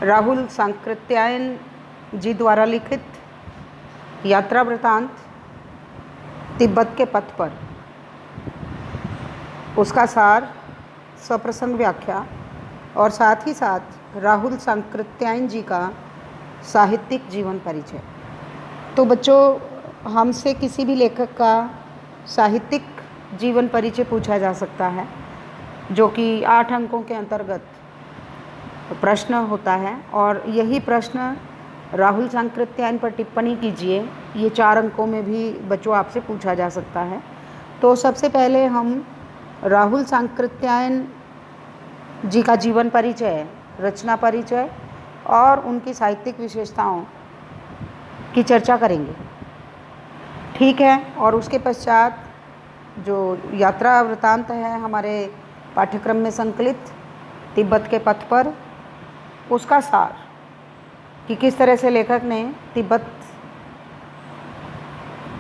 राहुल सांकृत्यायन जी द्वारा लिखित यात्रा वृतांत तिब्बत के पथ पर, उसका सार, सप्रसंग व्याख्या और साथ ही साथ राहुल सांकृत्यायन जी का साहित्यिक जीवन परिचय। तो बच्चों, हमसे किसी भी लेखक का साहित्यिक जीवन परिचय पूछा जा सकता है, जो कि 8 अंकों के अंतर्गत प्रश्न होता है। और यही प्रश्न राहुल सांकृत्यायन पर टिप्पणी कीजिए, ये 4 अंकों में भी बच्चों आपसे पूछा जा सकता है। तो सबसे पहले हम राहुल सांकृत्यायन जी का जीवन परिचय, रचना परिचय और उनकी साहित्यिक विशेषताओं की चर्चा करेंगे, ठीक है। और उसके पश्चात जो यात्रा वृतांत है हमारे पाठ्यक्रम में संकलित तिब्बत के पथ पर, उसका सार कि किस तरह से लेखक ने तिब्बत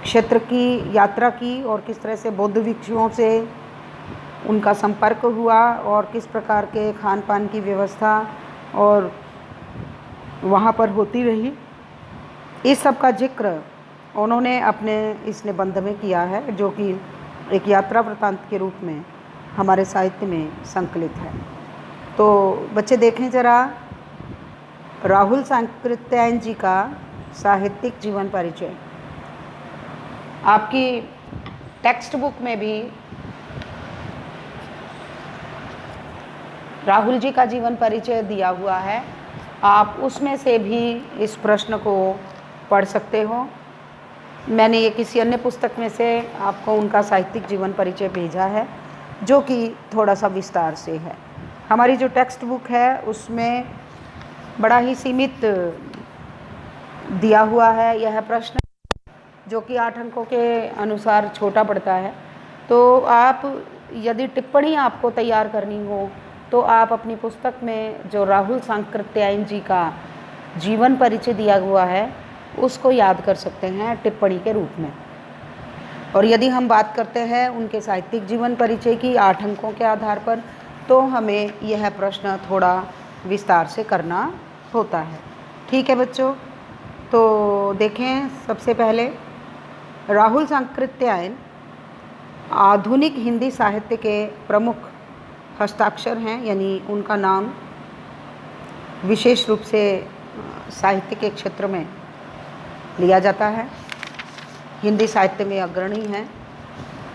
क्षेत्र की यात्रा की और किस तरह से बौद्ध भिक्षुओं से उनका संपर्क हुआ और किस प्रकार के खान पान की व्यवस्था और वहाँ पर होती रही, इस सब का जिक्र उन्होंने अपने इस निबंध में किया है, जो कि एक यात्रा वृतांत के रूप में हमारे साहित्य में संकलित है। तो बच्चे देखें जरा राहुल सांकृत्यायन जी का साहित्यिक जीवन परिचय। आपकी टेक्स्ट बुक में भी राहुल जी का जीवन परिचय दिया हुआ है, आप उसमें से भी इस प्रश्न को पढ़ सकते हो। मैंने ये किसी अन्य पुस्तक में से आपको उनका साहित्यिक जीवन परिचय भेजा है, जो कि थोड़ा सा विस्तार से है। हमारी जो टेक्स्ट बुक है उसमें बड़ा ही सीमित दिया हुआ है यह प्रश्न, जो कि 8 अंकों के अनुसार छोटा पड़ता है। तो आप यदि टिप्पणी आपको तैयार करनी हो तो आप अपनी पुस्तक में जो राहुल सांकृत्यायन जी का जीवन परिचय दिया हुआ है उसको याद कर सकते हैं टिप्पणी के रूप में। और यदि हम बात करते हैं उनके साहित्यिक जीवन परिचय की 8 अंकों के आधार पर, तो हमें यह प्रश्न थोड़ा विस्तार से करना होता है, ठीक है बच्चों। तो देखें, सबसे पहले राहुल सांकृत्यायन आधुनिक हिंदी साहित्य के प्रमुख हस्ताक्षर हैं, यानी उनका नाम विशेष रूप से साहित्य के क्षेत्र में लिया जाता है, हिंदी साहित्य में अग्रणी हैं।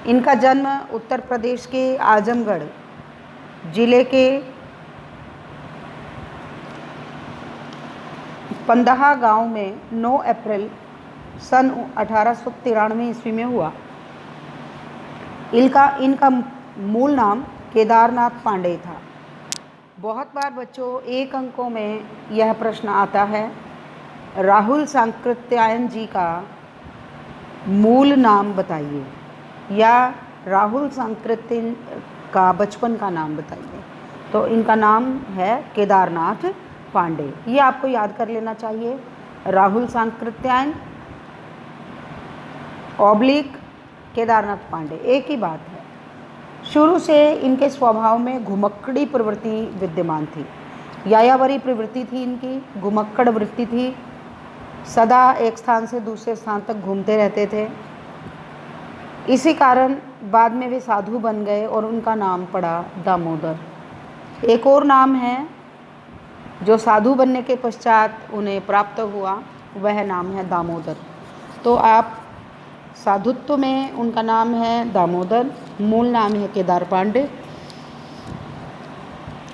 इनका जन्म उत्तर प्रदेश के आजमगढ़ जिले के पंदहा गांव में 9 अप्रैल सन 1893 ईस्वी में हुआ। इनका मूल नाम केदारनाथ पांडे था। बहुत बार बच्चों 1 अंकों में यह प्रश्न आता है, राहुल सांकृत्यायन जी का मूल नाम बताइए, या राहुल सांकृत्यायन का बचपन का नाम बताइए। तो इनका नाम है केदारनाथ पांडे, ये आपको याद कर लेना चाहिए। राहुल सांकृत्यायन ऑब्लिक केदारनाथ पांडे, एक ही बात है। शुरू से इनके स्वभाव में घुमक्कड़ी प्रवृत्ति विद्यमान थी, यायावरी प्रवृत्ति थी इनकी, घुमक्कड़ वृत्ति थी, सदा एक स्थान से दूसरे स्थान तक घूमते रहते थे। इसी कारण बाद में वे साधु बन गए और उनका नाम पड़ा दामोदर। एक और नाम है जो साधु बनने के पश्चात उन्हें प्राप्त हुआ, वह नाम है दामोदर। तो आप साधुत्व में उनका नाम है दामोदर, मूल नाम है केदार पांडे,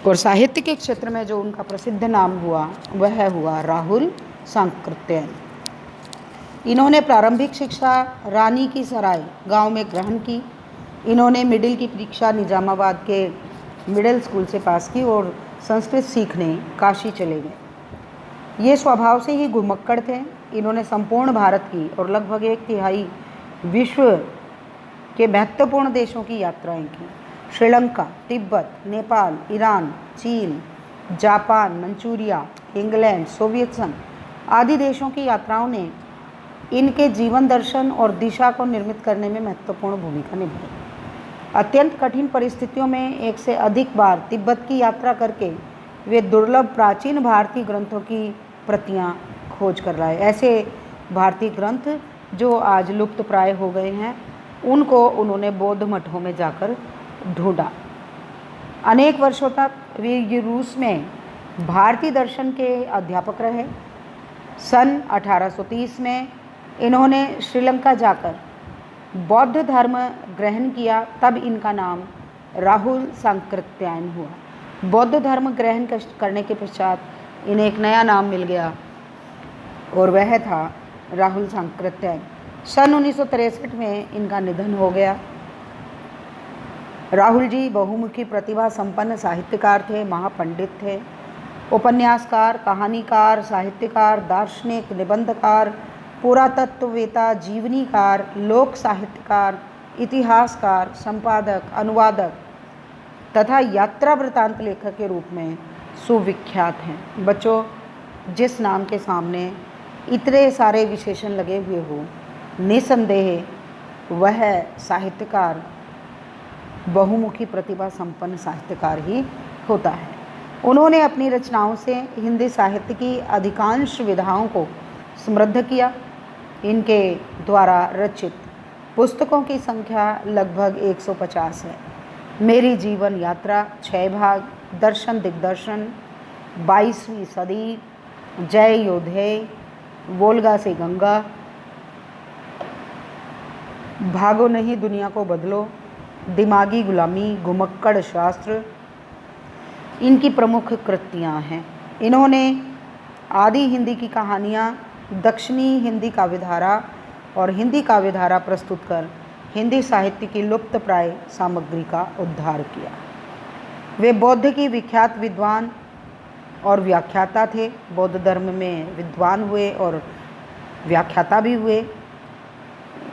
और साहित्य के क्षेत्र में जो उनका प्रसिद्ध नाम हुआ वह हुआ राहुल सांकृत्यायन। इन्होंने प्रारंभिक शिक्षा रानी की सराय गांव में ग्रहण की। इन्होंने मिडिल की परीक्षा निजामाबाद के मिडिल स्कूल से पास की और संस्कृत सीखने काशी चले गए। ये स्वभाव से ही घुमक्कड़ थे। इन्होंने संपूर्ण भारत की और लगभग 1/3 विश्व के महत्वपूर्ण देशों की यात्राएं की। श्रीलंका, तिब्बत, नेपाल, ईरान, चीन, जापान, मंचूरिया, इंग्लैंड, सोवियत संघ आदि देशों की यात्राओं ने इनके जीवन दर्शन और दिशा को निर्मित करने में महत्वपूर्ण भूमिका निभाई। अत्यंत कठिन परिस्थितियों में 1 से अधिक बार तिब्बत की यात्रा करके वे दुर्लभ प्राचीन भारतीय ग्रंथों की प्रतियां खोज कर लाए। ऐसे भारतीय ग्रंथ जो आज लुप्त प्राय हो गए हैं, उनको उन्होंने बौद्ध मठों में जाकर ढूंढा। अनेक वर्षों तक वे रूस में भारतीय दर्शन के अध्यापक रहे। सन 1830 में इन्होंने श्रीलंका जाकर बौद्ध धर्म ग्रहण किया। तब इनका नाम राहुल सांकृत्यायन हुआ। बौद्ध धर्म ग्रहण करने के पश्चात इन्हें एक नया नाम मिल गया और वह था राहुल सांकृत्यायन। सन 1963 में इनका निधन हो गया। राहुल जी बहुमुखी प्रतिभा संपन्न साहित्यकार थे, महापंडित थे, उपन्यासकार, कहानीकार, साहित्यकार, दार्शनिक, निबंधकार, पुरातत्ववेता, जीवनीकार, लोक साहित्यकार, इतिहासकार, संपादक, अनुवादक तथा यात्रा वृतांत लेखक के रूप में सुविख्यात हैं। बच्चों, जिस नाम के सामने इतने सारे विशेषण लगे हुए हो, निसंदेह वह साहित्यकार, बहुमुखी प्रतिभा संपन्न साहित्यकार ही होता है। उन्होंने अपनी रचनाओं से हिंदी साहित्य की अधिकांश विधाओं को समृद्ध किया। इनके द्वारा रचित पुस्तकों की संख्या लगभग 150 है। मेरी जीवन यात्रा 6 भाग, दर्शन दिग्दर्शन, 22वीं सदी, जय योधेय, वोल्गा से गंगा, भागो नहीं दुनिया को बदलो, दिमागी गुलामी, घुमक्कड़ शास्त्र इनकी प्रमुख कृतियाँ हैं। इन्होंने आदि हिंदी की कहानियाँ, दक्षिणी हिंदी काव्यधारा और हिंदी काव्यधारा प्रस्तुत कर हिंदी साहित्य की लुप्त प्राय सामग्री का उद्धार किया। वे बौद्ध की विख्यात विद्वान और व्याख्याता थे। बौद्ध धर्म में विद्वान हुए और व्याख्याता भी हुए,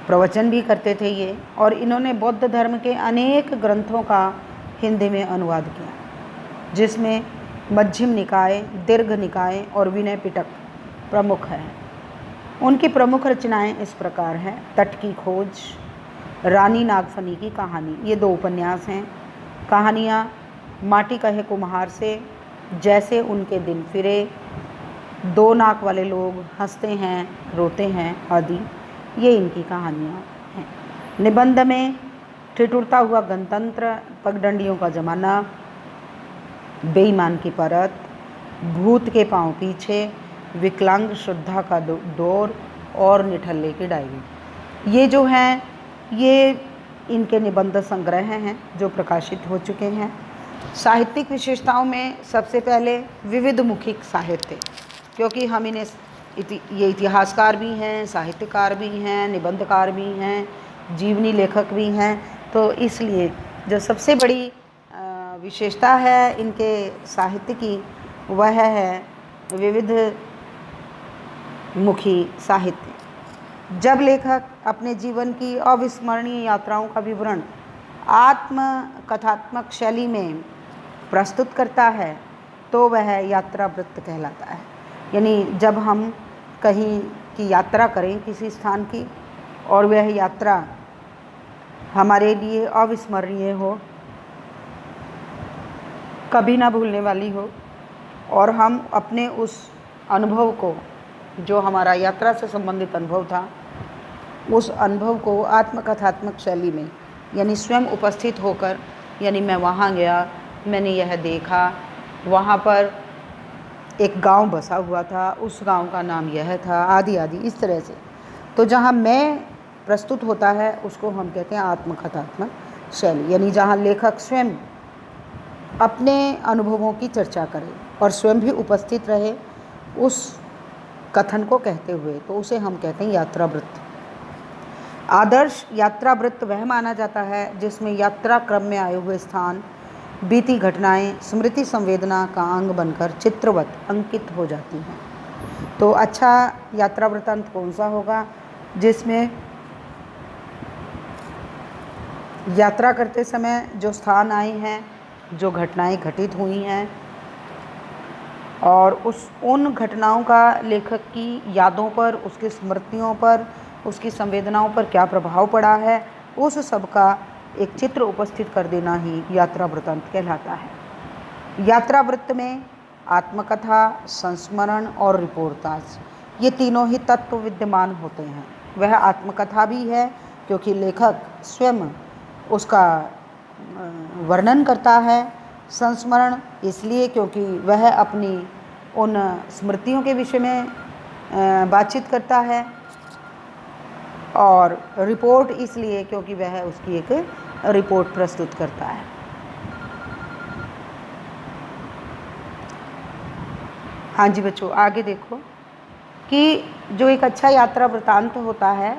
प्रवचन भी करते थे ये। और इन्होंने बौद्ध धर्म के अनेक ग्रंथों का हिंदी में अनुवाद किया, जिसमें मध्यम निकाय, दीर्घ निकाय और विनय पिटक प्रमुख हैं। उनकी प्रमुख रचनाएं इस प्रकार हैं: तट की खोज, रानी नागफनी की कहानी, ये 2 उपन्यास हैं। कहानियाँ माटी कहे कुम्हार से, जैसे उनके दिन फिरे, 2 नाक वाले लोग, हंसते हैं रोते हैं आदि, ये इनकी कहानियाँ हैं। निबंध में ठिठुरता हुआ गणतंत्र, पगडंडियों का ज़माना, बेईमान की परत, भूत के पांव पीछे, विकलांग श्रद्धा का दौर और निठल्ले की डायरी, ये जो हैं ये इनके निबंध संग्रह हैं जो प्रकाशित हो चुके हैं। साहित्यिक विशेषताओं में सबसे पहले विविध मुखिक साहित्य, क्योंकि हम इन्हें ये इतिहासकार भी हैं, साहित्यकार भी हैं, निबंधकार भी हैं, जीवनी लेखक भी हैं, तो इसलिए जो सबसे बड़ी विशेषता है इनके साहित्य की वह है विविध मुखी साहित्य। जब लेखक अपने जीवन की अविस्मरणीय यात्राओं का विवरण आत्मकथात्मक शैली में प्रस्तुत करता है तो वह यात्रा वृत्त कहलाता है। यानी जब हम कहीं की यात्रा करें किसी स्थान की और वह यात्रा हमारे लिए अविस्मरणीय हो, कभी ना भूलने वाली हो, और हम अपने उस अनुभव को, जो हमारा यात्रा से संबंधित अनुभव था, उस अनुभव को आत्मकथात्मक शैली में यानी स्वयं उपस्थित होकर, यानी मैं वहाँ गया, मैंने यह देखा, वहाँ पर एक गांव बसा हुआ था, उस गांव का नाम यह था, आदि आदि, इस तरह से। तो जहाँ मैं प्रस्तुत होता है उसको हम कहते हैं आत्मकथात्मक शैली, यानी जहाँ लेखक स्वयं अपने अनुभवों की चर्चा करे और स्वयं भी उपस्थित रहे उस कथन को कहते हुए, तो उसे हम कहते हैं यात्रा वृत्त। आदर्श यात्रा वृत्त वह माना जाता है जिसमें यात्रा क्रम में आए हुए स्थान, बीती घटनाएं स्मृति संवेदना का अंग बनकर चित्रवत अंकित हो जाती हैं। तो अच्छा यात्रा वृत्तांत कौन सा होगा? जिसमें यात्रा करते समय जो स्थान आए हैं, जो घटनाएं घटित हुई हैं और उन घटनाओं का लेखक की यादों पर, उसकी स्मृतियों पर, उसकी संवेदनाओं पर क्या प्रभाव पड़ा है, उस सब का एक चित्र उपस्थित कर देना ही यात्रा वृत्तांत कहलाता है। यात्रा वृत्त में आत्मकथा, संस्मरण और रिपोर्टाज, ये तीनों ही तत्व विद्यमान होते हैं। वह आत्मकथा भी है क्योंकि लेखक स्वयं उसका वर्णन करता है। संस्मरण इसलिए क्योंकि वह अपनी उन स्मृतियों के विषय में बातचीत करता है। और रिपोर्ट इसलिए क्योंकि वह उसकी एक रिपोर्ट प्रस्तुत करता है। हाँ जी बच्चों, आगे देखो कि जो एक अच्छा यात्रा वृतांत होता है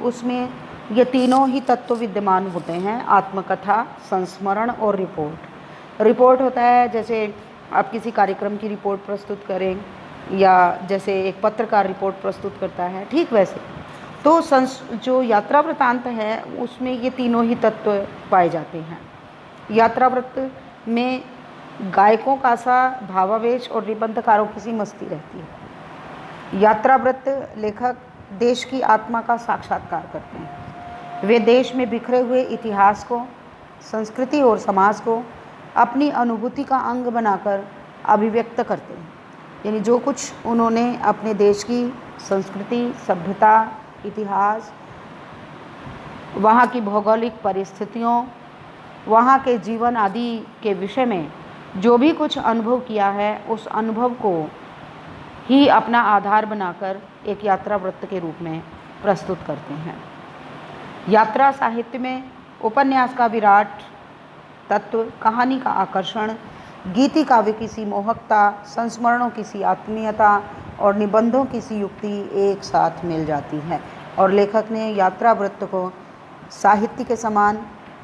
उसमें ये तीनों ही तत्व विद्यमान होते हैं, आत्मकथा, संस्मरण और रिपोर्ट। रिपोर्ट होता है जैसे आप किसी कार्यक्रम की रिपोर्ट प्रस्तुत करें या जैसे एक पत्रकार रिपोर्ट प्रस्तुत करता है, ठीक वैसे तो जो यात्रा वृतांत है उसमें ये तीनों ही तत्व पाए जाते हैं। यात्रा वृत्त में गायकों का सा भावावेश और निबंधकारों की सी मस्ती रहती है। यात्रा वृत्त लेखक देश की आत्मा का साक्षात्कार करते हैं। वे देश में बिखरे हुए इतिहास को, संस्कृति और समाज को अपनी अनुभूति का अंग बनाकर अभिव्यक्त करते हैं। यानी जो कुछ उन्होंने अपने देश की संस्कृति, सभ्यता, इतिहास, वहाँ की भौगोलिक परिस्थितियों, वहाँ के जीवन आदि के विषय में जो भी कुछ अनुभव किया है, उस अनुभव को ही अपना आधार बनाकर एक यात्रा वृत्त के रूप में प्रस्तुत करते हैं। यात्रा साहित्य में उपन्यास का विराट तत्व, कहानी का आकर्षण, गीति काव्य की सी मोहकता, संस्मरणों की सी आत्मीयता और निबंधों की सी युक्ति एक साथ मिल जाती है। और लेखक ने यात्रा वृत्त को साहित्य के समान,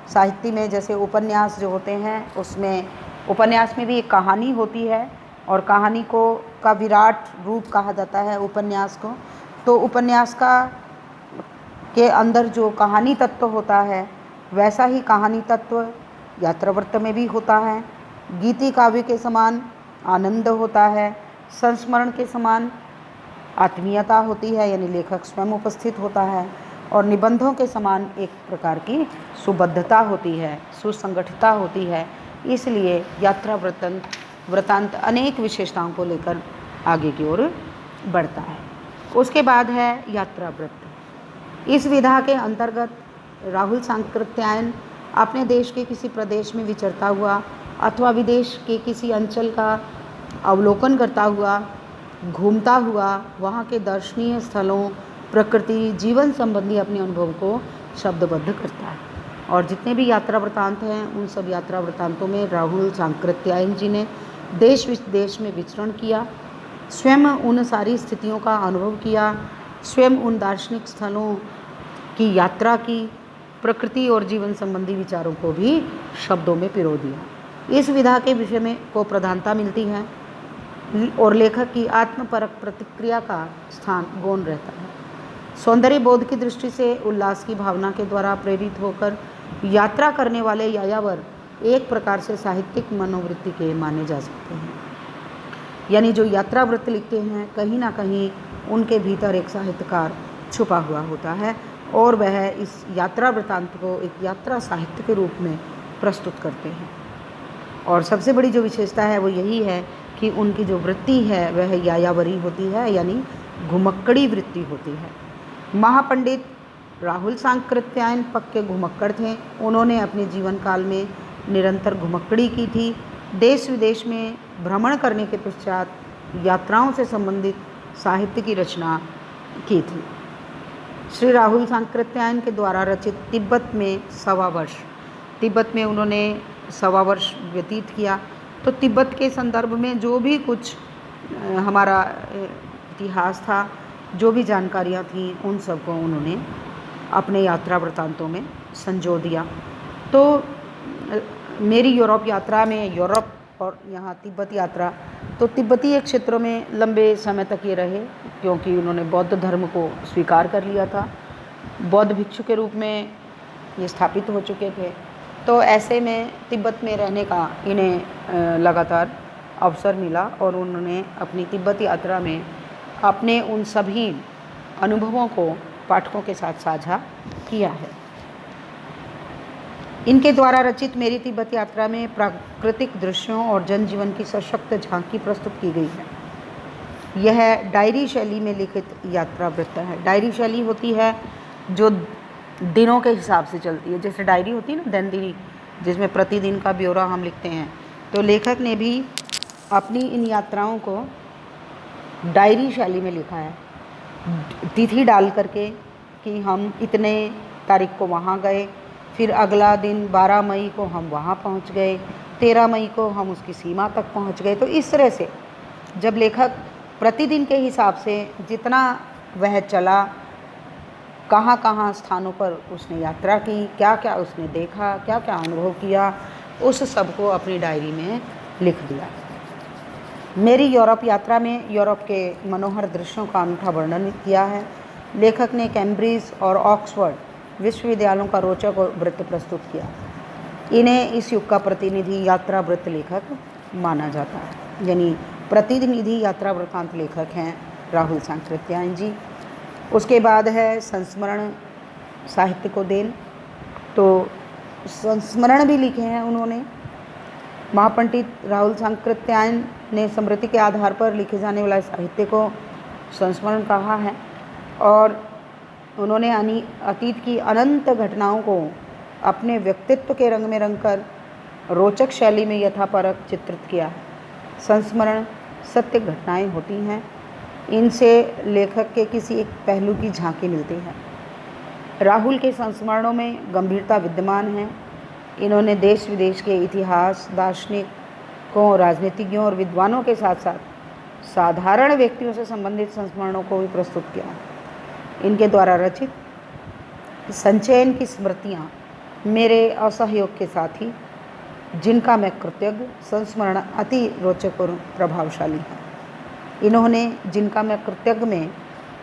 साहित्य में जैसे उपन्यास जो होते हैं उसमें उपन्यास में भी एक कहानी होती है और कहानी का विराट रूप कहा जाता है उपन्यास को। तो उपन्यास के अंदर जो कहानी तत्व होता है वैसा ही कहानी तत्व यात्रा वृत्त में भी होता है। गीति काव्य के समान आनंद होता है, संस्मरण के समान आत्मीयता होती है, यानी लेखक स्वयं उपस्थित होता है, और निबंधों के समान एक प्रकार की सुबद्धता होती है, सुसंगठितता होती है। इसलिए यात्रा वृत्तांत अनेक विशेषताओं को लेकर आगे की ओर बढ़ता है। उसके बाद है यात्रा वृत्त। इस विधा के अंतर्गत राहुल सांकृत्यायन अपने देश के किसी प्रदेश में विचरता हुआ अथवा विदेश के किसी अंचल का अवलोकन करता हुआ, घूमता हुआ वहाँ के दर्शनीय स्थलों, प्रकृति, जीवन संबंधी अपने अनुभव को शब्दबद्ध करता है। और जितने भी यात्रा वृत्तांत हैं उन सब यात्रा वृत्तांतों में राहुल सांकृत्यायन जी ने देश विदेश में विचरण किया, स्वयं उन सारी स्थितियों का अनुभव किया, स्वयं उन दार्शनिक स्थलों की यात्रा की, प्रकृति और जीवन संबंधी विचारों को भी शब्दों में पिरो दिया। इस विधा के विषय में को प्रधानता मिलती है और लेखक की आत्मपरक प्रतिक्रिया का स्थान गौण रहता है। सौंदर्य बोध की दृष्टि से उल्लास की भावना के द्वारा प्रेरित होकर यात्रा करने वाले यायावर एक प्रकार से साहित्यिक मनोवृत्ति के माने जा सकते हैं। यानी जो यात्रा वृत्त लिखते हैं कहीं ना कहीं उनके भीतर एक साहित्यकार छुपा हुआ होता है और वह इस यात्रा वृत्तांत को एक यात्रा साहित्य के रूप में प्रस्तुत करते हैं। और सबसे बड़ी जो विशेषता है वो यही है कि उनकी जो वृत्ति है वह यायावरी होती है, यानी घुमक्कड़ी वृत्ति होती है। महापंडित राहुल सांकृत्यायन पक्के घुमक्कड़ थे। उन्होंने अपने जीवन काल में निरंतर घुमक्कड़ी की थी। देश विदेश में भ्रमण करने के पश्चात यात्राओं से संबंधित साहित्य की रचना की थी। श्री राहुल सांकृत्यायन के द्वारा रचित तिब्बत में 1.25 वर्ष, तिब्बत में उन्होंने 1.25 वर्ष व्यतीत किया। तो तिब्बत के संदर्भ में जो भी कुछ हमारा इतिहास था, जो भी जानकारियाँ थीं, उन सब को उन्होंने अपने यात्रा वृत्तांतों में संजो दिया। तो मेरी यूरोप यात्रा में यूरोप और यहाँ तिब्बत यात्रा, तो तिब्बतीय क्षेत्रों में लंबे समय तक ये रहे क्योंकि उन्होंने बौद्ध धर्म को स्वीकार कर लिया था। बौद्ध भिक्षु के रूप में ये स्थापित हो चुके थे। तो ऐसे में तिब्बत में रहने का इन्हें लगातार अवसर मिला और उन्होंने अपनी तिब्बत यात्रा में अपने उन सभी अनुभवों को पाठकों के साथ साझा किया है। इनके द्वारा रचित मेरी तिब्बत यात्रा में प्राकृतिक दृश्यों और जनजीवन की सशक्त झांकी प्रस्तुत की गई है। यह डायरी शैली में लिखित यात्रा वृत्त है। डायरी शैली होती है जो दिनों के हिसाब से चलती है, जैसे डायरी होती है ना दैनंदिनी, जिसमें प्रतिदिन का ब्यौरा हम लिखते हैं। तो लेखक ने भी अपनी इन यात्राओं को डायरी शैली में लिखा है, तिथि डाल करके कि हम इतने तारीख को वहाँ गए, फिर अगला दिन 12 मई को हम वहाँ पहुँच गए, 13 मई को हम उसकी सीमा तक पहुँच गए। तो इस तरह से जब लेखक प्रतिदिन के हिसाब से जितना वह चला, कहाँ कहाँ स्थानों पर उसने यात्रा की, क्या क्या उसने देखा, क्या क्या अनुभव किया, उस सब को अपनी डायरी में लिख दिया। मेरी यूरोप यात्रा में यूरोप के मनोहर दृश्यों का अनूठा वर्णन किया है। लेखक ने कैम्ब्रिज और ऑक्सफोर्ड विश्वविद्यालयों का रोचक वृत्त प्रस्तुत किया। इन्हें इस युग का प्रतिनिधि यात्रा वृत्त लेखक माना जाता है, यानी प्रतिनिधि यात्रा वृत्तांत लेखक हैं राहुल सांकृत्यायन जी। उसके बाद है संस्मरण साहित्य को देन। तो संस्मरण भी लिखे हैं उन्होंने। महापंडित राहुल सांकृत्यायन ने स्मृति के आधार पर लिखे जाने वाले साहित्य को संस्मरण कहा है, और उन्होंने अतीत की अनंत घटनाओं को अपने व्यक्तित्व के रंग में रंगकर रोचक शैली में यथापरक चित्रित किया है। संस्मरण सत्य घटनाएं होती हैं, इनसे लेखक के किसी एक पहलू की झांकी मिलती है। राहुल के संस्मरणों में गंभीरता विद्यमान है। इन्होंने देश विदेश के इतिहास, दार्शनिकों, राजनीतिज्ञों और विद्वानों के साथ साथ साधारण व्यक्तियों से संबंधित संस्मरणों को भी प्रस्तुत किया है। इनके द्वारा रचित संचयन की स्मृतियाँ मेरे असहयोग के साथी, जिनका मैं कृतज्ञ, संस्मरण अति रोचक और प्रभावशाली है। इन्होंने जिनका मैं कृतज्ञ में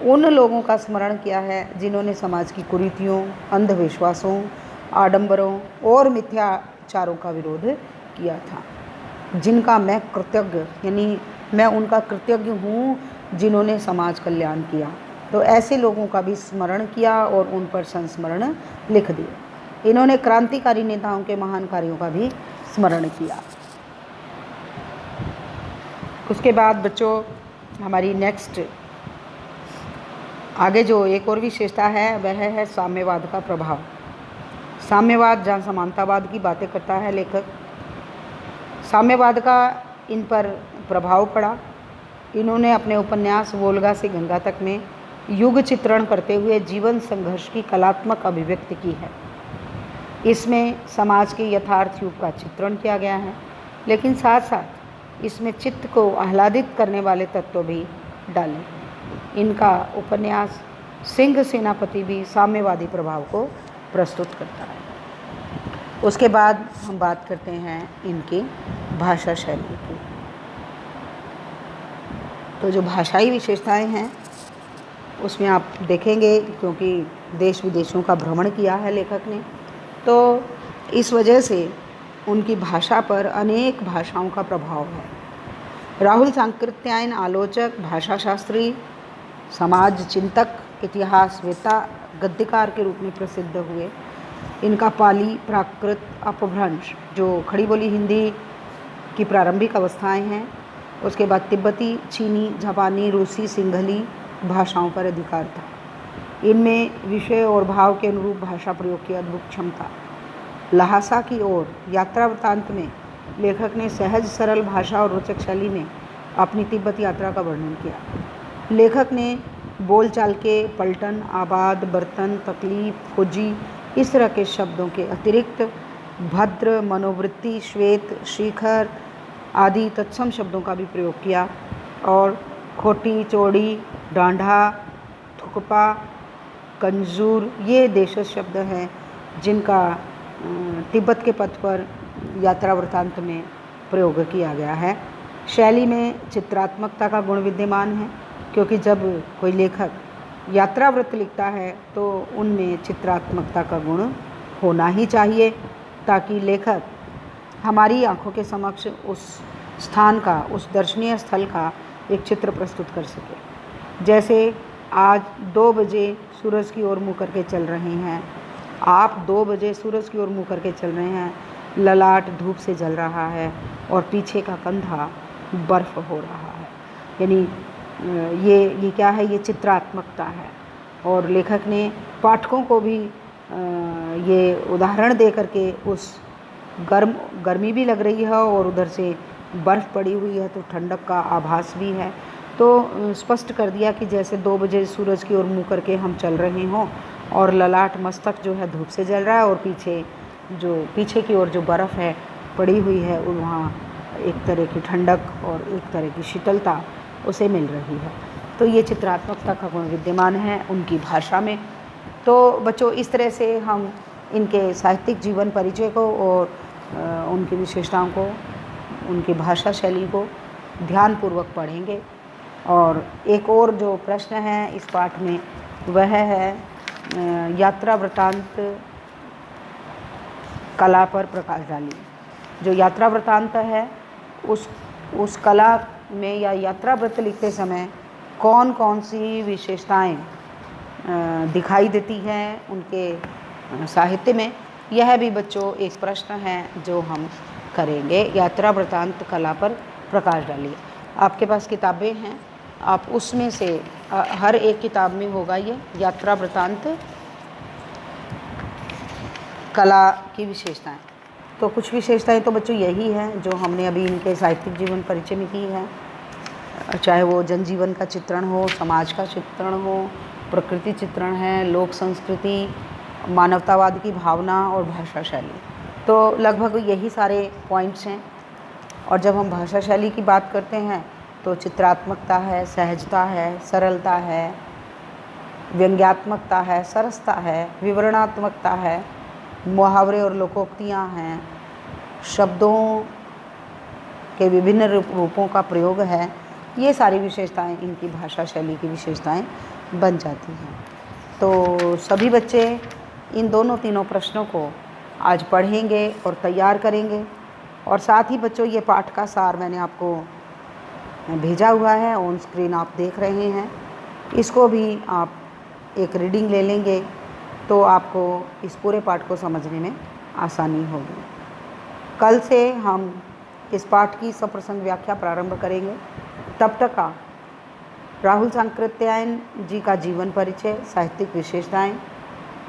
उन लोगों का स्मरण किया है जिन्होंने समाज की कुरीतियों, अंधविश्वासों, आडंबरों और मिथ्याचारों का विरोध किया था। जिनका मैं कृतज्ञ, यानी मैं उनका कृतज्ञ हूँ जिन्होंने समाज कल्याण किया। तो ऐसे लोगों का भी स्मरण किया और उन पर संस्मरण लिख दिए। इन्होंने क्रांतिकारी नेताओं के महान कार्यों का भी स्मरण किया। उसके बाद बच्चों हमारी नेक्स्ट आगे जो एक और विशेषता है वह है साम्यवाद का प्रभाव। साम्यवाद जहाँ समानतावाद की बातें करता है लेखक, साम्यवाद का इन पर प्रभाव पड़ा। इन्होंने अपने उपन्यास वोल्गा से गंगा तक में युग चित्रण करते हुए जीवन संघर्ष की कलात्मक अभिव्यक्ति की है। इसमें समाज के यथार्थ युग का चित्रण किया गया है, लेकिन साथ साथ इसमें चित्त को आह्लादित करने वाले तत्व भी डाले। इनका उपन्यास सिंह सेनापति भी साम्यवादी प्रभाव को प्रस्तुत करता है। उसके बाद हम बात करते हैं इनकी भाषा शैली की। तो जो भाषाई विशेषताएं हैं उसमें आप देखेंगे, क्योंकि देश विदेशों का भ्रमण किया है लेखक ने, तो इस वजह से उनकी भाषा पर अनेक भाषाओं का प्रभाव है। राहुल सांकृत्यायन आलोचक, भाषाशास्त्री, समाज चिंतक, इतिहासवेत्ता, गद्यकार के रूप में प्रसिद्ध हुए। इनका पाली, प्राकृत, अपभ्रंश जो खड़ी बोली हिंदी की प्रारंभिक अवस्थाएं हैं, उसके बाद तिब्बती, चीनी, जापानी, रूसी, सिंघली भाषाओं पर अधिकार था। इनमें विषय और भाव के अनुरूप भाषा प्रयोग की अद्भुत क्षमता। लहासा की ओर यात्रा वृत्तांत में लेखक ने सहज सरल भाषा और रोचक शैली में अपनी तिब्बत यात्रा का वर्णन किया। लेखक ने बोलचाल के पलटन, आबाद, बर्तन, तकलीफ, खोजी, इस तरह के शब्दों के अतिरिक्त भद्र, मनोवृत्ति, श्वेत, शिखर आदि तत्सम शब्दों का भी प्रयोग किया। और खोटी, चौड़ी, डांढा, थुकपा, कंजूर ये देशज शब्द हैं जिनका तिब्बत के पथ पर यात्रा वृत्तांत में प्रयोग किया गया है। शैली में चित्रात्मकता का गुण विद्यमान है, क्योंकि जब कोई लेखक यात्रा वृत्त लिखता है तो उनमें चित्रात्मकता का गुण होना ही चाहिए, ताकि लेखक हमारी आंखों के समक्ष उस स्थान का, उस दर्शनीय स्थल का एक चित्र प्रस्तुत कर सके। जैसे आज 2 बजे सूरज की ओर मुँह करके चल रहे हैं, आप 2 बजे सूरज की ओर मुँह करके चल रहे हैं, ललाट धूप से जल रहा है और पीछे का कंधा बर्फ़ हो रहा है। यानी ये क्या है, ये चित्रात्मकता है। और लेखक ने पाठकों को भी ये उदाहरण दे करके उस गर्मी भी लग रही है और उधर से बर्फ़ पड़ी हुई है तो ठंडक का आभास भी है। तो स्पष्ट कर दिया कि जैसे 2 बजे सूरज की ओर मुँह करके हम चल रहे हों और ललाट मस्तक जो है धूप से जल रहा है और पीछे की ओर जो बर्फ़ है पड़ी हुई है, वहाँ एक तरह की ठंडक और एक तरह की शीतलता उसे मिल रही है। तो ये चित्रात्मकता का गुण विद्यमान है उनकी भाषा में। तो बच्चों, इस तरह से हम इनके साहित्यिक जीवन परिचय को और उनकी विशेषताओं को, उनकी भाषा शैली को ध्यानपूर्वक पढ़ेंगे। और एक और जो प्रश्न है इस पाठ में वह है यात्रा वृत्तांत कला पर प्रकाश डालिए। जो यात्रा वृत्तांत है उस कला में या यात्रा वृत्त लिखते समय कौन कौन सी विशेषताएं दिखाई देती हैं उनके साहित्य में, यह भी बच्चों एक प्रश्न है जो हम करेंगे। यात्रा वृत्तांत कला पर प्रकाश डालिए। आपके पास किताबें हैं, आप उसमें से हर एक किताब में होगा ये यात्रा वृत्तांत कला की विशेषताएं। तो कुछ विशेषताएं तो बच्चों यही हैं जो हमने अभी इनके साहित्यिक जीवन परिचय में की है, चाहे वो जनजीवन का चित्रण हो, समाज का चित्रण हो, प्रकृति चित्रण है, लोक संस्कृति, मानवतावाद की भावना और भाषा शैली। तो लगभग यही सारे पॉइंट्स हैं। और जब हम भाषा शैली की बात करते हैं तो चित्रात्मकता है, सहजता है, सरलता है, व्यंग्यात्मकता है, सरसता है, विवरणात्मकता है, मुहावरे और लोकोक्तियाँ हैं, शब्दों के विभिन्न रूपों का प्रयोग है। ये सारी विशेषताएं इनकी भाषा शैली की विशेषताएं बन जाती हैं। तो सभी बच्चे इन तीनों प्रश्नों को आज पढ़ेंगे और तैयार करेंगे। और साथ ही बच्चों, ये पाठ का सार मैंने आपको भेजा हुआ है, ऑन स्क्रीन आप देख रहे हैं। इसको भी आप एक रीडिंग ले लेंगे तो आपको इस पूरे पाठ को समझने में आसानी होगी। कल से हम इस पाठ की सप्रसंग व्याख्या प्रारंभ करेंगे। तब तक आप राहुल सांकृत्यायन जी का जीवन परिचय, साहित्यिक विशेषताएं,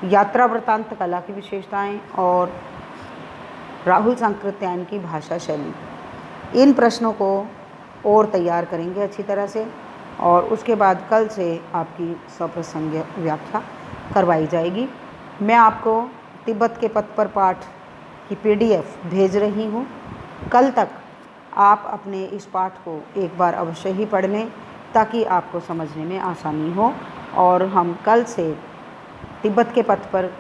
यात्रा वृत्तांत कला की विशेषताएं और राहुल सांकृत्यायन की भाषा शैली, इन प्रश्नों को और तैयार करेंगे अच्छी तरह से। और उसके बाद कल से आपकी सप्रसंग व्याख्या करवाई जाएगी। मैं आपको तिब्बत के पथ पर पाठ की PDF भेज रही हूँ। कल तक आप अपने इस पाठ को एक बार अवश्य ही पढ़ लें ताकि आपको समझने में आसानी हो। और हम कल से तिब्बत के पथ पर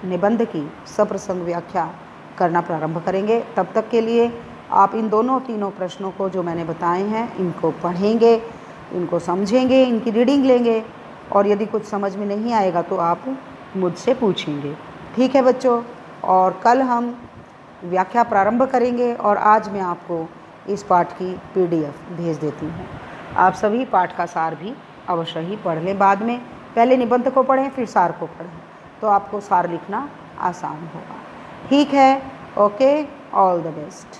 निबंध की सप्रसंग व्याख्या करना प्रारंभ करेंगे। तब तक के लिए आप इन तीनों प्रश्नों को जो मैंने बताए हैं इनको पढ़ेंगे, इनको समझेंगे, इनकी रीडिंग लेंगे और यदि कुछ समझ में नहीं आएगा तो आप मुझसे पूछेंगे। ठीक है बच्चों, और कल हम व्याख्या प्रारंभ करेंगे और आज मैं आपको इस पाठ की PDF भेज देती हूँ। आप सभी पाठ का सार भी अवश्य ही पढ़ लें। बाद में पहले निबंध को पढ़ें फिर सार को पढ़ें तो आपको सार लिखना आसान होगा। ठीक है, ओके, ऑल द बेस्ट।